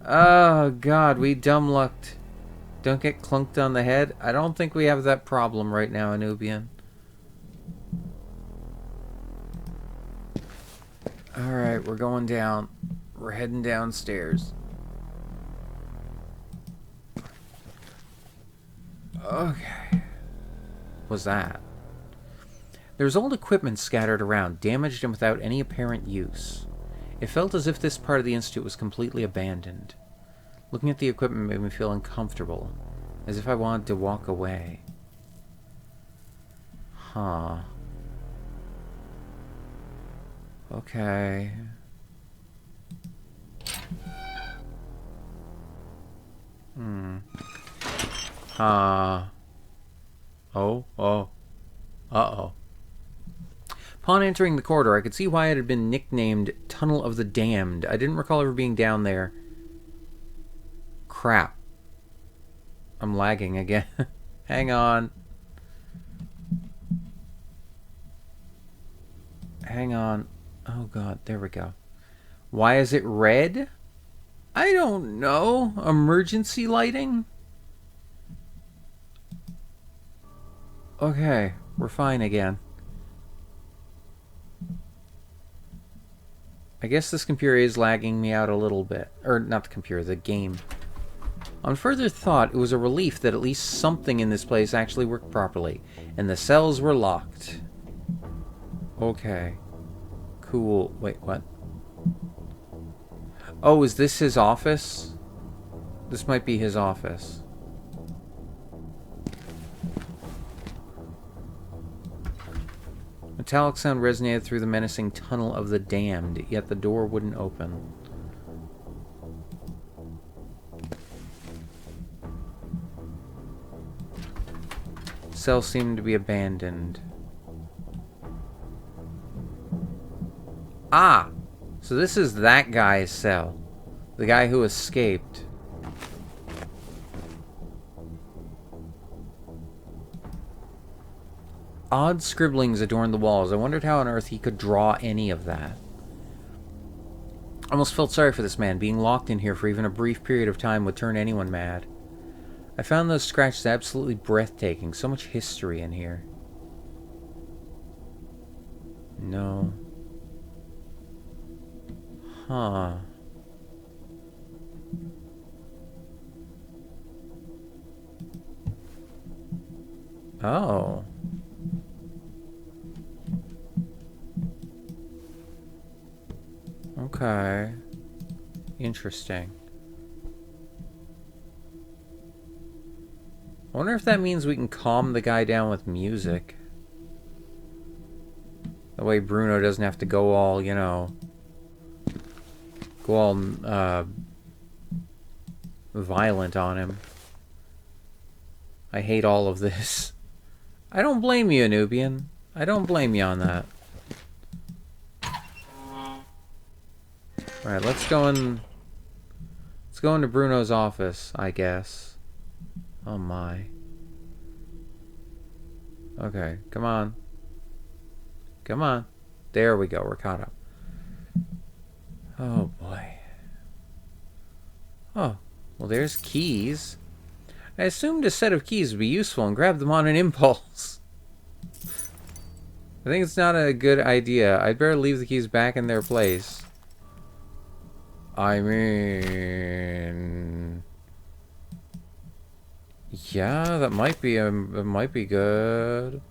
Oh, God, we dumb lucked. Don't get clunked on the head. I don't think we have that problem right now, Anubian. Alright, we're going down. We're heading downstairs. Okay. What's that? There was old equipment scattered around, damaged and without any apparent use. It felt as if this part of the institute was completely abandoned. Looking at the equipment made me feel uncomfortable, as if I wanted to walk away. Huh. Okay. Huh. Oh. Uh-oh. Upon entering the corridor, I could see why it had been nicknamed Tunnel of the Damned. I didn't recall ever being down there. Crap. I'm lagging again. Hang on. Hang on. Oh, God. There we go. Why is it red? I don't know. Emergency lighting? Okay. We're fine again. I guess this computer is lagging me out a little bit. Or, not the computer, the game. On further thought, it was a relief that at least something in this place actually worked properly. And the cells were locked. Okay. Cool. Wait, what? Oh, is this his office? This might be his office. Metallic sound resonated through the menacing tunnel of the damned, yet the door wouldn't open. Cell seemed to be abandoned. Ah! So this is that guy's cell. The guy who escaped. Odd scribblings adorned the walls. I wondered how on earth he could draw any of that. I almost felt sorry for this man. Being locked in here for even a brief period of time would turn anyone mad. I found those scratches absolutely breathtaking. So much history in here. No. Huh. Oh. Okay. Interesting. I wonder if that means we can calm the guy down with music. That way Bruno doesn't have to go all, you know... go all, violent on him. I hate all of this. I don't blame you, Anubian. I don't blame you on that. Alright, let's go in... let's go into Bruno's office, I guess. Oh my. Okay, come on. Come on. There we go, we're caught up. Oh boy. Oh, well there's keys. I assumed a set of keys would be useful and grabbed them on an impulse. I think it's not a good idea. I'd better leave the keys back in their place. I mean... yeah, that might be good.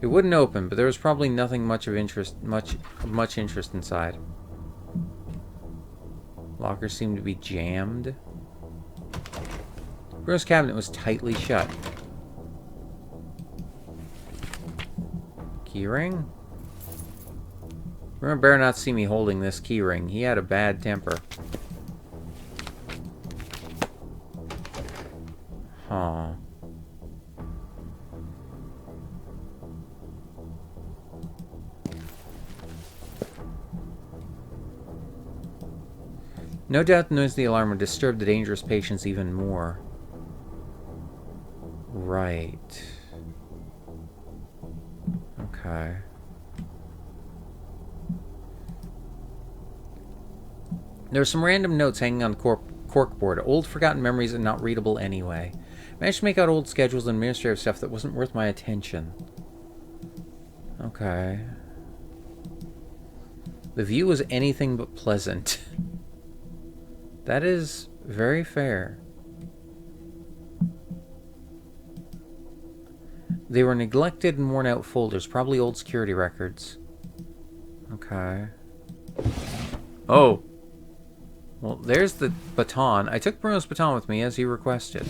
It wouldn't open, but there was probably nothing much of interest, much interest inside. Lockers seemed to be jammed. Bruno's cabinet was tightly shut. Keyring? Bruno better not see me holding this keyring. He had a bad temper. Huh. No doubt the noise of the alarm would disturb the dangerous patients even more. Right. Okay. There are some random notes hanging on the corkboard. Old forgotten memories and not readable anyway. Managed to make out old schedules and administrative stuff that wasn't worth my attention. Okay. The view was anything but pleasant. That is very fair. They were neglected and worn out folders, probably old security records. Okay. Oh. Well, there's the baton. I took Bruno's baton with me as he requested.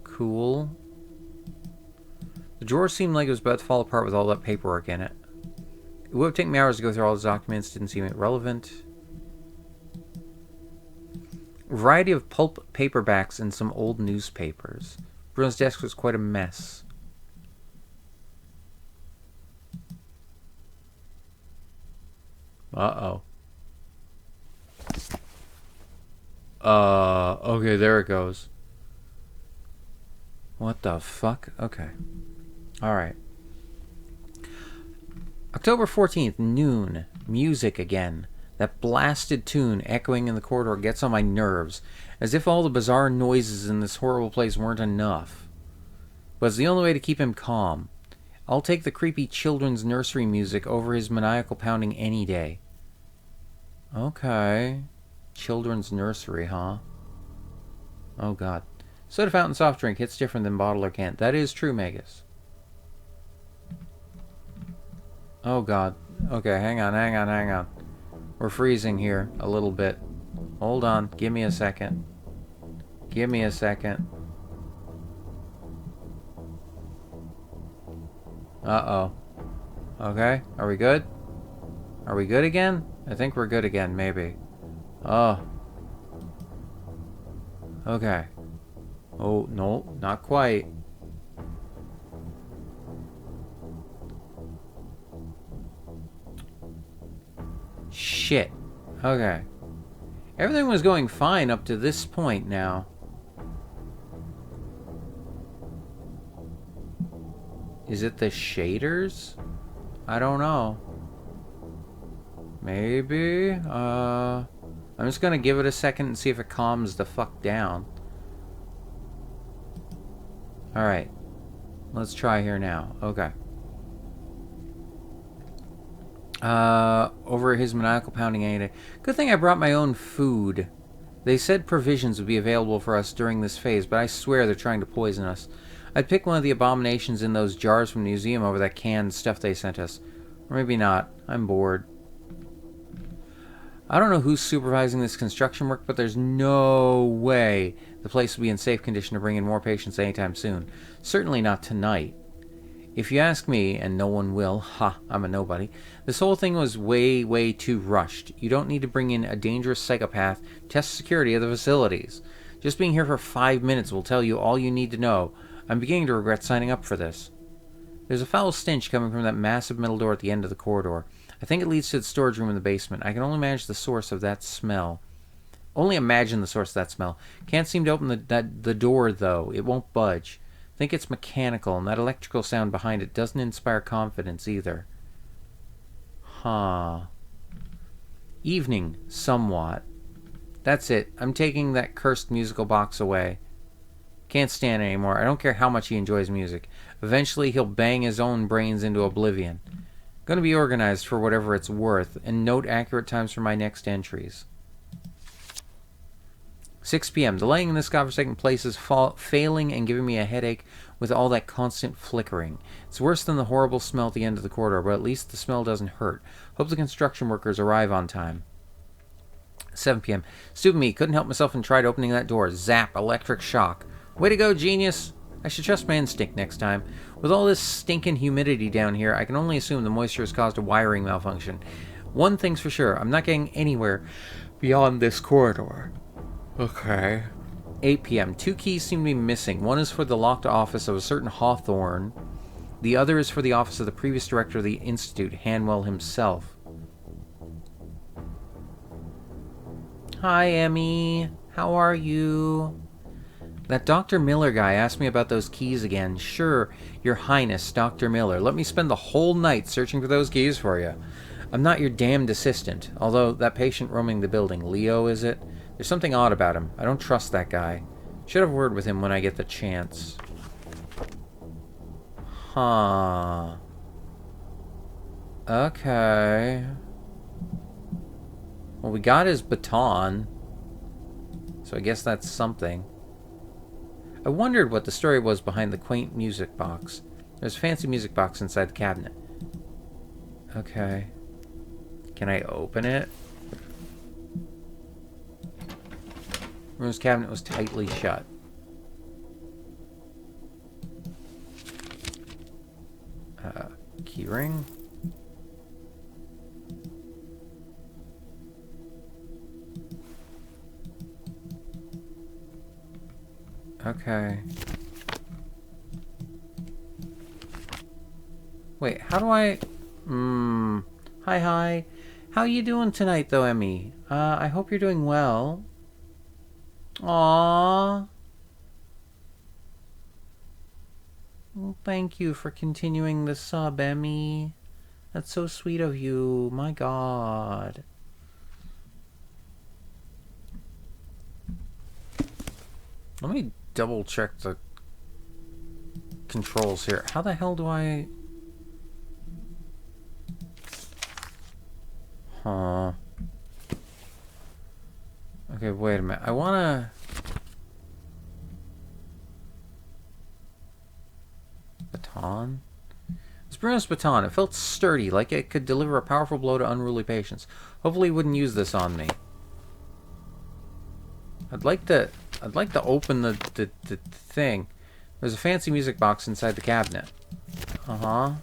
Cool. The drawer seemed like it was about to fall apart with all that paperwork in it. It would have taken me hours to go through all those documents. Didn't seem relevant. A variety of pulp paperbacks and some old newspapers. Bruno's desk was quite a mess. Uh-oh. Okay, there it goes. What the fuck? Okay. Alright. October 14th, noon. Music again. That blasted tune echoing in the corridor gets on my nerves, as if all the bizarre noises in this horrible place weren't enough. But it's the only way to keep him calm. I'll take the creepy children's nursery music over his maniacal pounding any day. Okay. Children's nursery, huh? Oh god. Soda fountain soft drink hits different than bottle or can. That is true, Magus. Oh god. Okay, hang on. We're freezing here a little bit. Hold on. Give me a second. Uh-oh. Okay. Are we good? Are we good again? I think we're good again, maybe. Oh. Okay. Oh, no. Not quite. Shit. Okay. Everything was going fine up to this point now. Is it the shaders? I don't know. Maybe? I'm just gonna give it a second and see if it calms the fuck down. Alright. Let's try here now. Okay. Over his maniacal pounding any day. Good thing I brought my own food. They said provisions would be available for us during this phase, but I swear they're trying to poison us. I'd pick one of the abominations in those jars from the museum over that canned stuff they sent us. Or maybe not. I'm bored. I don't know who's supervising this construction work, but there's no way the place will be in safe condition to bring in more patients anytime soon. Certainly not tonight. If you ask me, and no one will, I'm a nobody, this whole thing was way too rushed. You don't need to bring in a dangerous psychopath to test security of the facilities. Just being here for 5 minutes will tell you all you need to know. I'm beginning to regret signing up for this. There's a foul stench coming from that massive metal door at the end of the corridor. I think it leads to the storage room in the basement. I can only manage the source of that smell. Only imagine the source of that smell. Can't seem to open the door, though. It won't budge. Think it's mechanical, and that electrical sound behind it doesn't inspire confidence either. Huh. Evening, somewhat. That's it. I'm taking that cursed musical box away. Can't stand it anymore. I don't care how much he enjoys music. Eventually, he'll bang his own brains into oblivion. Gonna be organized for whatever it's worth, and note accurate times for my next entries. 6 p.m. The lighting in this godforsaken place is failing and giving me a headache with all that constant flickering. It's worse than the horrible smell at the end of the corridor, but at least the smell doesn't hurt. Hope the construction workers arrive on time. 7 p.m. Stupid me. Couldn't help myself and tried opening that door. Zap. Electric shock. Way to go, genius. I should trust my instinct next time. With all this stinking humidity down here, I can only assume the moisture has caused a wiring malfunction. One thing's for sure. I'm not getting anywhere beyond this corridor. Okay. 8 p.m. 2 keys seem to be missing. One is for the locked office of a certain Hawthorne. The other is for the office of the previous director of the Institute, Hanwell himself. Hi, Emmy. How are you? That Dr. Miller guy asked me about those keys again. Sure, Your Highness, Dr. Miller. Let me spend the whole night searching for those keys for you. I'm not your damned assistant. Although, that patient roaming the building, Leo, is it? There's something odd about him. I don't trust that guy. Should have a word with him when I get the chance. Huh. Okay. Well, we got his baton. So I guess that's something. I wondered what the story was behind the quaint music box. There's a fancy music box inside the cabinet. Okay. Can I open it? Room's cabinet was tightly shut. Keyring? Okay. Wait, how do I... Hi. How you doing tonight, though, Emmy? I hope you're doing well. Aww. Well, thank you for continuing the sub, Emmy. That's so sweet of you. My God. Let me double check the controls here. How the hell do I... Huh. Okay, wait a minute. I wanna... Baton? It's Bruno's baton. It felt sturdy, like it could deliver a powerful blow to unruly patients. Hopefully he wouldn't use this on me. I'd like to open the thing. There's a fancy music box inside the cabinet. Uh-huh.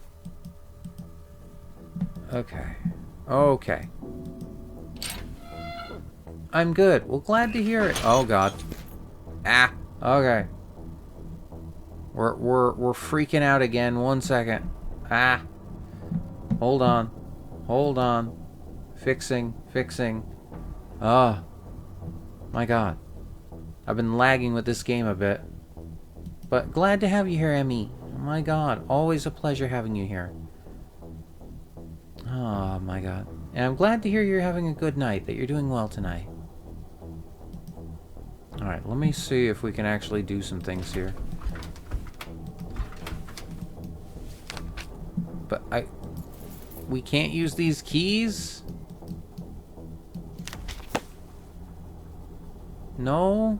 Okay. I'm good. Well, glad to hear it. Oh God. Ah. Okay. We're freaking out again. 1 second. Ah. Hold on. Fixing. Ah. My God. I've been lagging with this game a bit. But glad to have you here, Emmy. My God. Always a pleasure having you here. Oh, my God. And I'm glad to hear you're having a good night, that you're doing well tonight. Alright, let me see if we can actually do some things here. But we can't use these keys? No?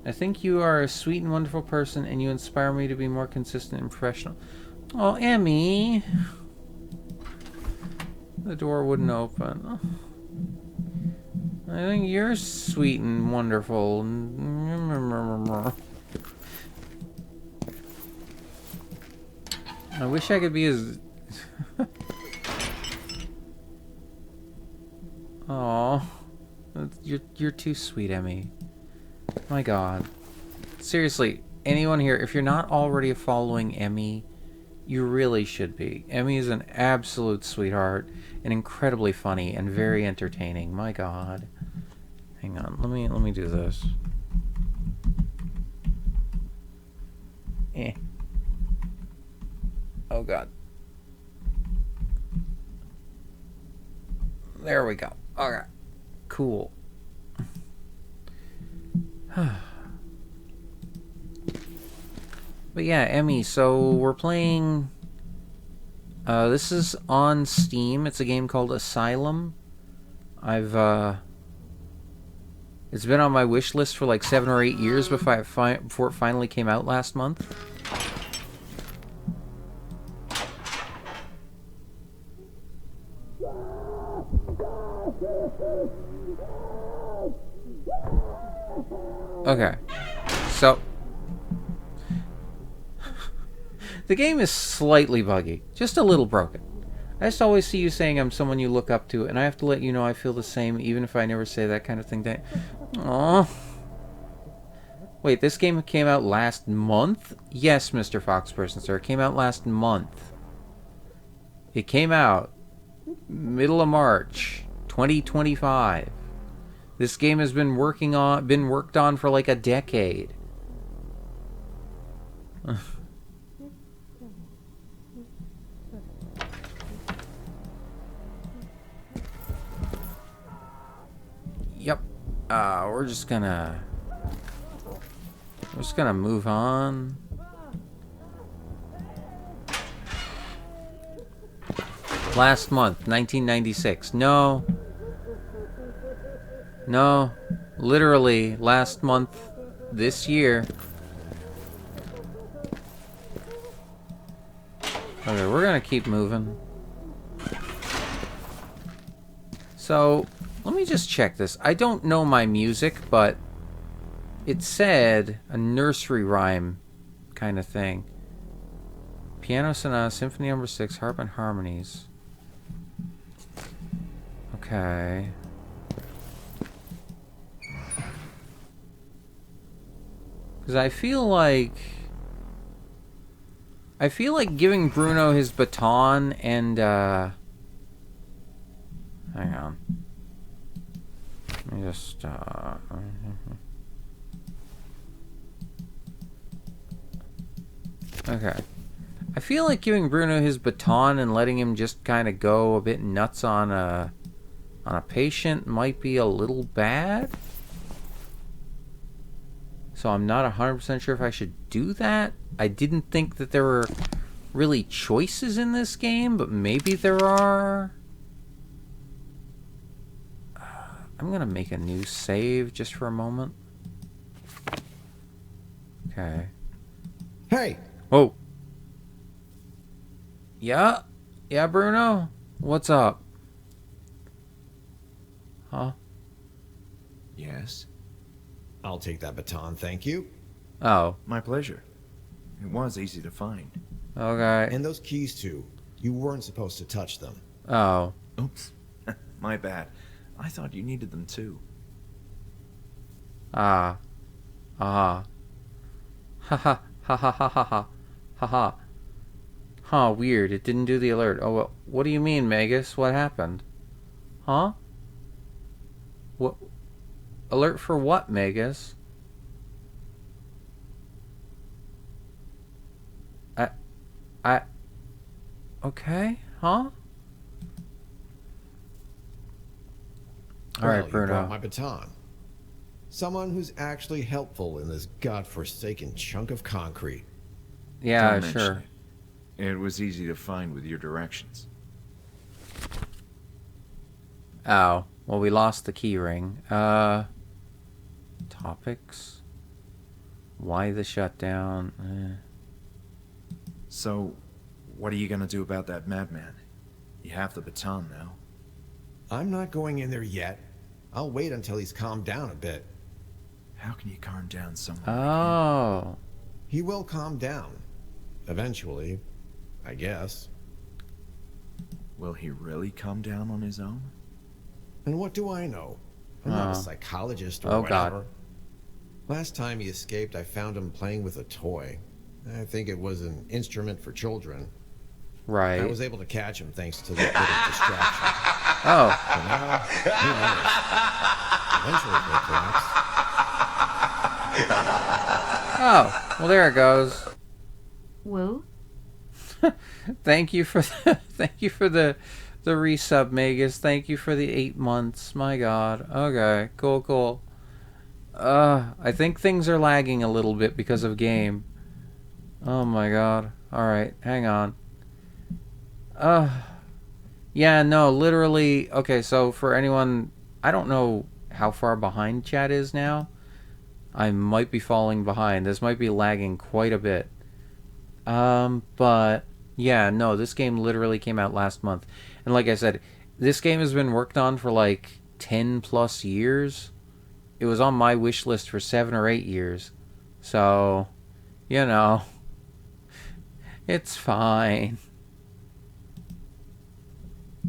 I think you are a sweet and wonderful person, and you inspire me to be more consistent and professional. Oh, Emmy! The door wouldn't open. I think you're sweet and wonderful. I wish I could be as... Aw. You're too sweet, Emmy. My God. Seriously, anyone here, if you're not already following Emmy, you really should be. Emmy is an absolute sweetheart and incredibly funny and very entertaining. My God. Hang on, let me do this. Oh God. There we go. Alright. Cool. But yeah, Emmy, so we're playing... this is on Steam. It's a game called Asylum. It's been on my wish list for like 7 or 8 years before it finally came out last month. Okay, so the game is slightly buggy, just a little broken. I just always see you saying I'm someone you look up to, and I have to let you know I feel the same, even if I never say that kind of thing to you. Aww. Wait, this game came out last month? Yes, Mr. Foxperson, sir. It came out last month. It came out middle of March, 2025. This game has been worked on for like a decade. Yep. We're just gonna move on. Last month, 1996. No. No. Literally, last month, this year. Okay, we're gonna keep moving. So, let me just check this. I don't know my music, but it said a nursery rhyme kind of thing. Piano Sonata, Symphony Number 6, Harp and Harmonies. Okay. Because I feel like giving Bruno his baton and, hang on. Let me just, okay. I feel like giving Bruno his baton and letting him just kind of go a bit nuts on a patient might be a little bad. So I'm not 100% sure if I should do that. I didn't think that there were really choices in this game, but maybe there are. I'm going to make a new save just for a moment. Okay. Hey! Whoa. Yeah? Yeah, Bruno? What's up? Huh? Yes? I'll take that baton, thank you. Oh. My pleasure. It was easy to find. Okay. And those keys, too. You weren't supposed to touch them. Oh. Oops. My bad. I thought you needed them too. Ah. Ah. Ha ha ha ha ha ha ha ha ha. Huh, weird. It didn't do the alert. Oh, well, what do you mean, Magus? What happened? Huh? What? Alert for what, Magus? Okay, huh? All right, You Bruno. brought my baton. Someone who's actually helpful in this godforsaken chunk of concrete. Yeah, Don't mention sure. It was easy to find with your directions. Oh, well, we lost the key ring. Topics. Why the shutdown? So, what are you gonna do about that madman? You have the baton now. I'm not going in there yet. I'll wait until he's calmed down a bit. How can you calm down someone? Oh. He will calm down. Eventually, I guess. Will he really calm down on his own? And what do I know? I'm not a psychologist or Oh, whatever. God. Last time he escaped, I found him playing with a toy. I think it was an instrument for children. Right. I was able to catch him thanks to that bit of distraction. Oh. But now, who knows? Eventually, perhaps. Oh. Well, there it goes. Woo? Thank you for the resub, Magus. Thank you for the 8 months. My God. Okay. Cool. I think things are lagging a little bit because of game. Oh my God. All right. Hang on. Yeah, no, literally. Okay, so for anyone, I don't know how far behind chat is now. I might be falling behind. This might be lagging quite a bit. But yeah, no, this game literally came out last month. And like I said, this game has been worked on for like 10 plus years. It was on my wish list for 7 or 8 years. So, you know, it's fine.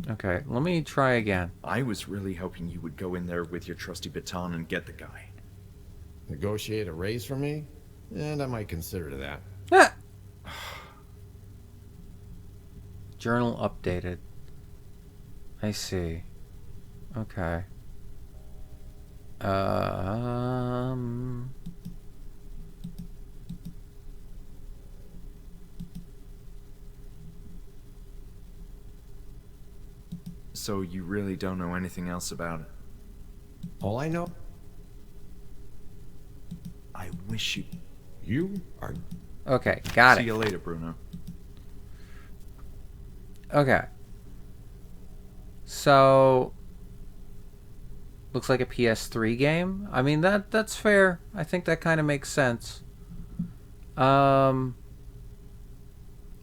Okay, let me try again. I was really hoping you would go in there with your trusty baton and get the guy. Negotiate a raise for me? And I might consider that. Ah! Journal updated. I see. Okay. So you really don't know anything else about it? All I know, I wish you... you are... Okay, got See it. you later, Bruno. Okay. So... looks like a PS3 game. I mean, that's fair. I think that kind of makes sense.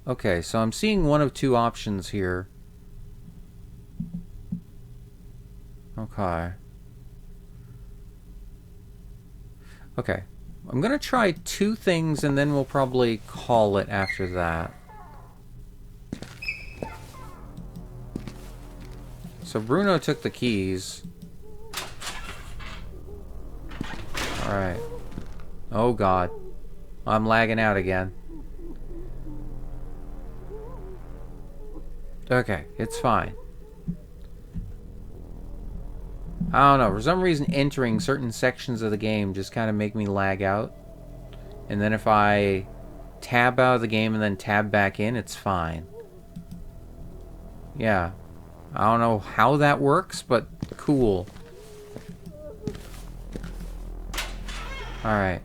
Okay, so I'm seeing one of two options here. Okay. Okay. I'm gonna try two things and then we'll probably call it after that. So Bruno took the keys. Alright. Oh god. I'm lagging out again. Okay, it's fine. I don't know, for some reason entering certain sections of the game just kind of make me lag out. And then if I tab out of the game and then tab back in, it's fine. Yeah. I don't know how that works, but cool. Alright.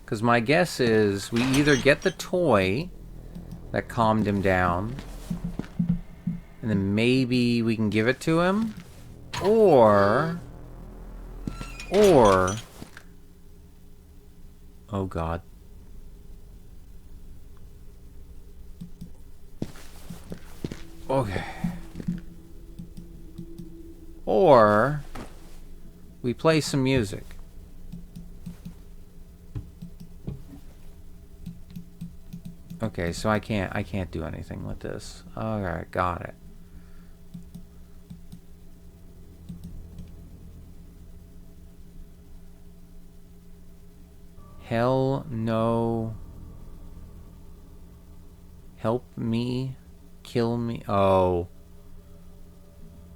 Because my guess is we either get the toy that calmed him down, and then maybe we can give it to him, or oh god. Okay. Or we play some music. Okay, so I can't do anything with this. Alright, got it. Hell no. Help me. Kill me. Oh.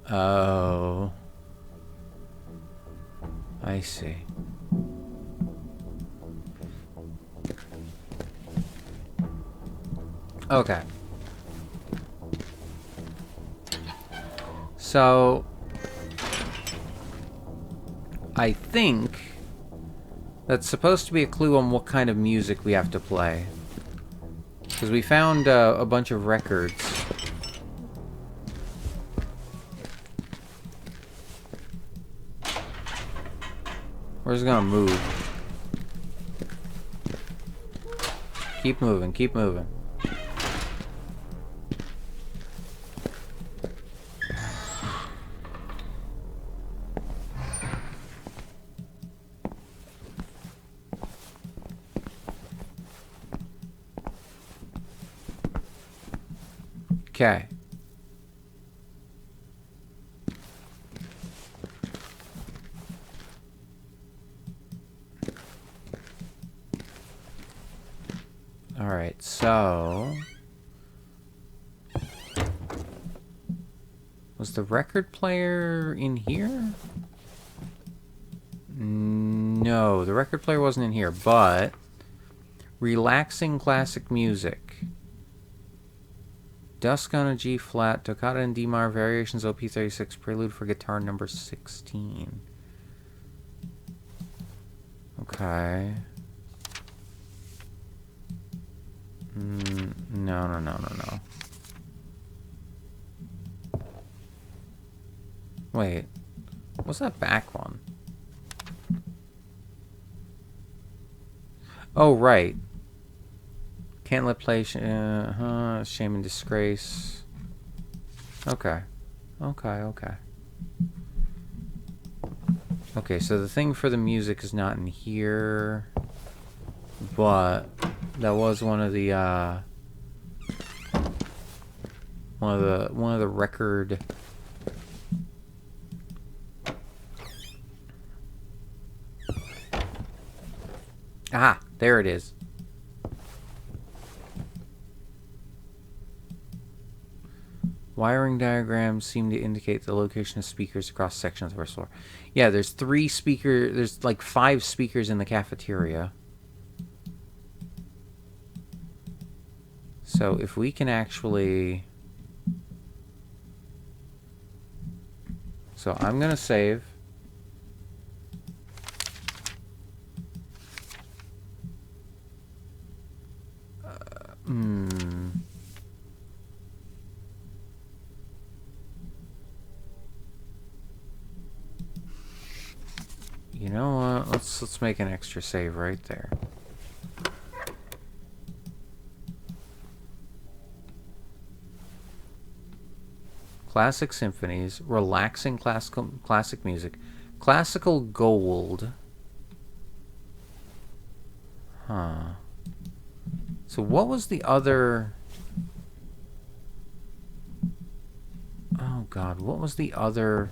Oh. I see. Okay. So I think that's supposed to be a clue on what kind of music we have to play. Because we found a bunch of records. We're just gonna move. Keep moving, keep moving. Okay. Alright, so... was the record player in here? No, the record player wasn't in here, but... relaxing classic music. Dusk on a G flat, Toccata and D minor, Variations OP 36, Prelude for guitar number 16. Okay. No. Wait. What's that back one? Oh, right. Can't let play... shame and disgrace. Okay. Okay, so the thing for the music is not in here. But... that was one of the, one of the record Ah, there it is. Wiring diagrams seem to indicate the location of speakers across sections of our floor. Yeah, there's there's like 5 speakers in the cafeteria. So if we can actually... So I'm going to save. You know what? Let's make an extra save right there. Classic symphonies, relaxing classic music, classical gold. Huh. So what was the other... Oh god, what was the other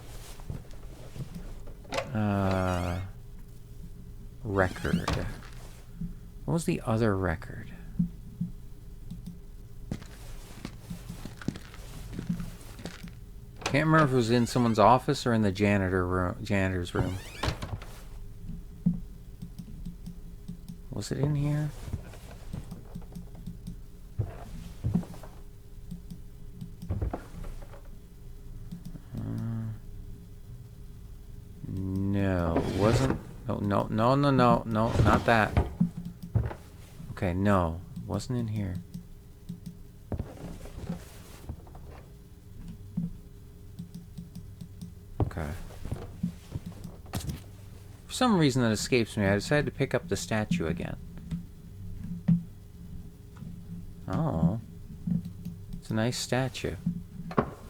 record? What was the other record? Can't remember if it was in someone's office or in the janitor's room. Was it in here? No, it wasn't. No, not that. Okay, no, wasn't in here. Okay. For some reason that escapes me, I decided to pick up the statue again. Oh. It's a nice statue.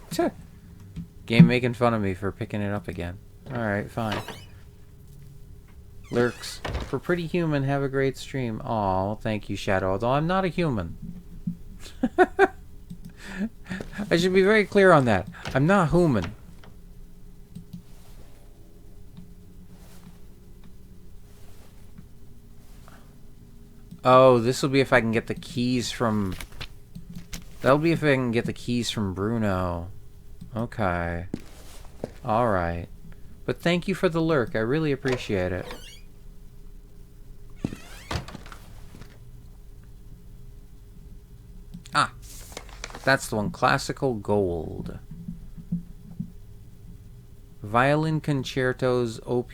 Tch. Game making fun of me for picking it up again. Alright, fine. Lurks. For Pretty Human, have a great stream. Aw, thank you, Shadow. Although I'm not a human. I should be very clear on that. I'm not human. Oh, this will be if I can get the keys from... That'll be if I can get the keys from Bruno. Okay. Alright. But thank you for the lurk. I really appreciate it. Ah. That's the one. Classical Gold. Violin Concertos OP...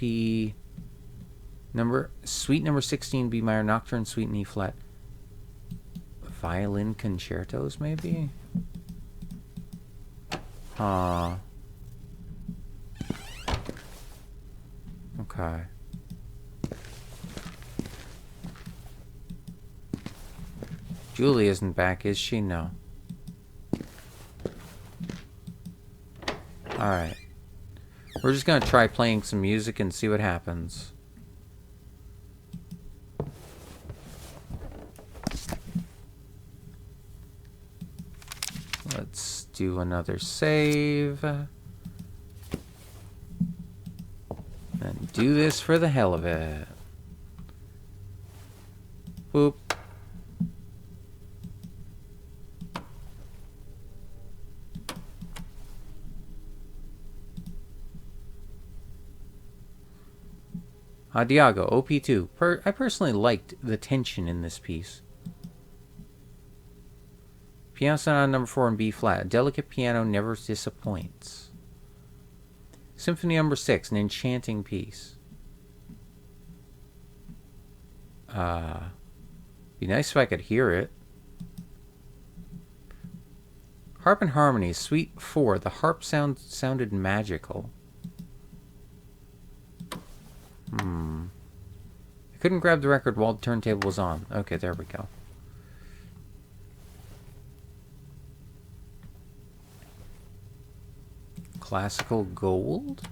Suite number 16, B minor, Nocturne, Suite in E flat. Violin concertos, maybe? Okay. Julie isn't back, is she? No. Alright. We're just gonna try playing some music and see what happens. Let's do another save. And do this for the hell of it. Boop. Diago, OP2. I personally liked the tension in this piece. Piano Sonata number 4 in B flat. A delicate piano never disappoints. Symphony number 6, an enchanting piece. Be nice if I could hear it. Harp and Harmony, Suite 4. The harp sounded magical. I couldn't grab the record while the turntable was on. Okay, there we go. Classical Gold?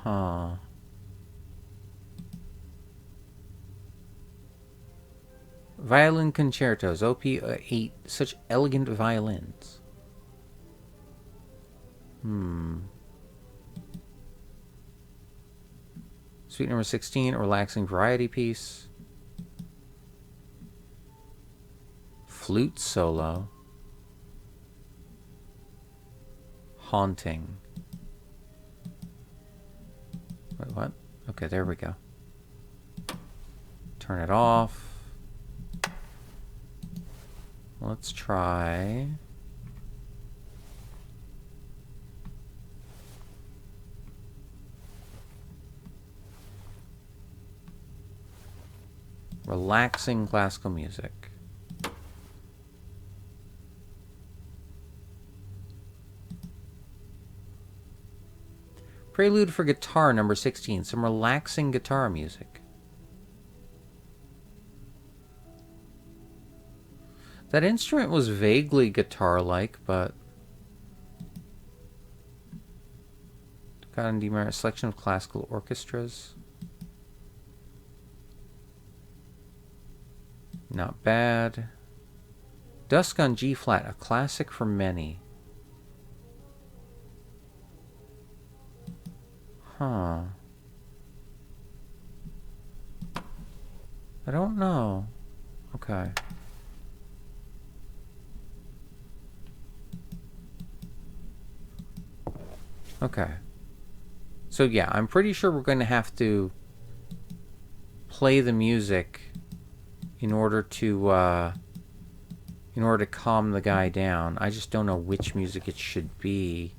Huh. Violin Concertos, OP8. Such elegant violins. Suite Suite number 16, a relaxing variety piece. Flute solo. Haunting. Wait, what? Okay, there we go. Turn it off. Let's try... relaxing classical music. Prelude for guitar number 16. Some relaxing guitar music. That instrument was vaguely guitar-like, but... got in demerit selection of classical orchestras. Not bad. Dusk on G-flat, a classic for many. Huh. I don't know. Okay. Okay. So yeah, I'm pretty sure we're going to have to play the music in order to calm the guy down. I just don't know which music it should be.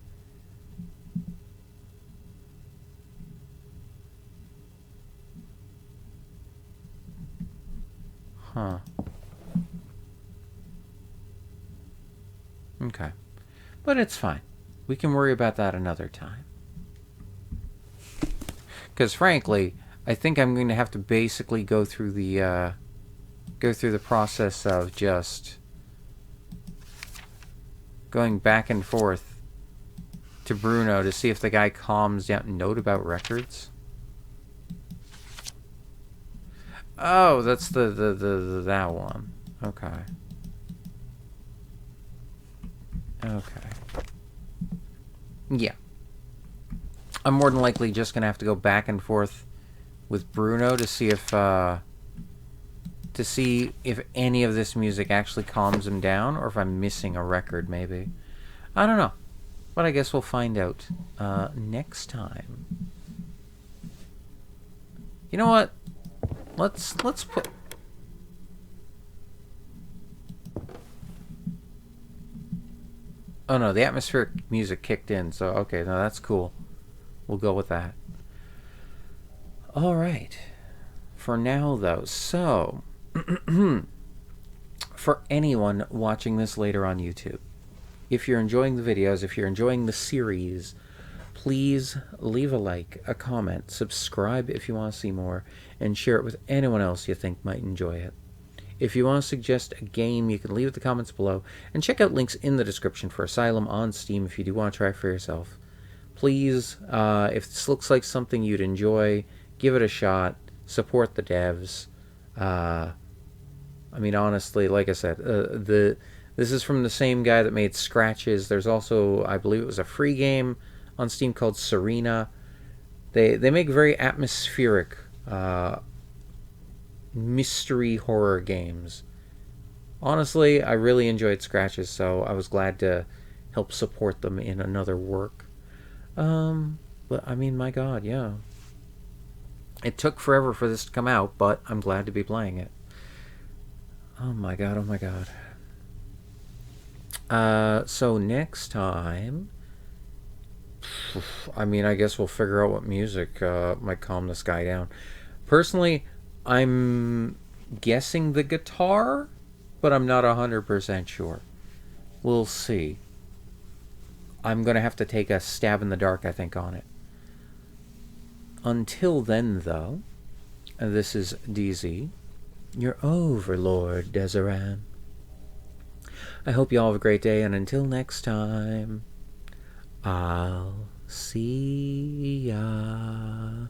Huh. Okay. But it's fine. We can worry about that another time. Because frankly, I think I'm going to have to basically go through the process of just going back and forth to Bruno to see if the guy calms down. Note about records. Oh, that's the that one. Okay. Okay. Yeah. I'm more than likely just gonna have to go back and forth with Bruno to see if any of this music actually calms him down, or if I'm missing a record, maybe. I don't know. But I guess we'll find out next time. You know what? Let's put... Oh no, the atmospheric music kicked in, so okay, no, that's cool. We'll go with that. Alright. For now, though, so... for anyone watching this later on YouTube, if you're enjoying the videos, if you're enjoying the series, please leave a like, a comment, subscribe if you want to see more, and share it with anyone else you think might enjoy it. If you want to suggest a game, you can leave it in the comments below, and check out links in the description for Asylum on Steam if you do want to try it for yourself. Please, if this looks like something you'd enjoy, give it a shot, support the devs. I mean, honestly, like I said, this is from the same guy that made Scratches. There's also, I believe it was a free game on Steam called Serena. They make very atmospheric mystery horror games. Honestly, I really enjoyed Scratches, so I was glad to help support them in another work. But I mean, my God, yeah. It took forever for this to come out, but I'm glad to be playing it. Oh my God, oh my God. So next time, I mean, I guess we'll figure out what music might calm this guy down. Personally, I'm guessing the guitar, but I'm not 100% sure. We'll see. I'm going to have to take a stab in the dark, I think, on it. Until then, though, this is DZ, your overlord, Deseran. I hope you all have a great day, and until next time, I'll see ya.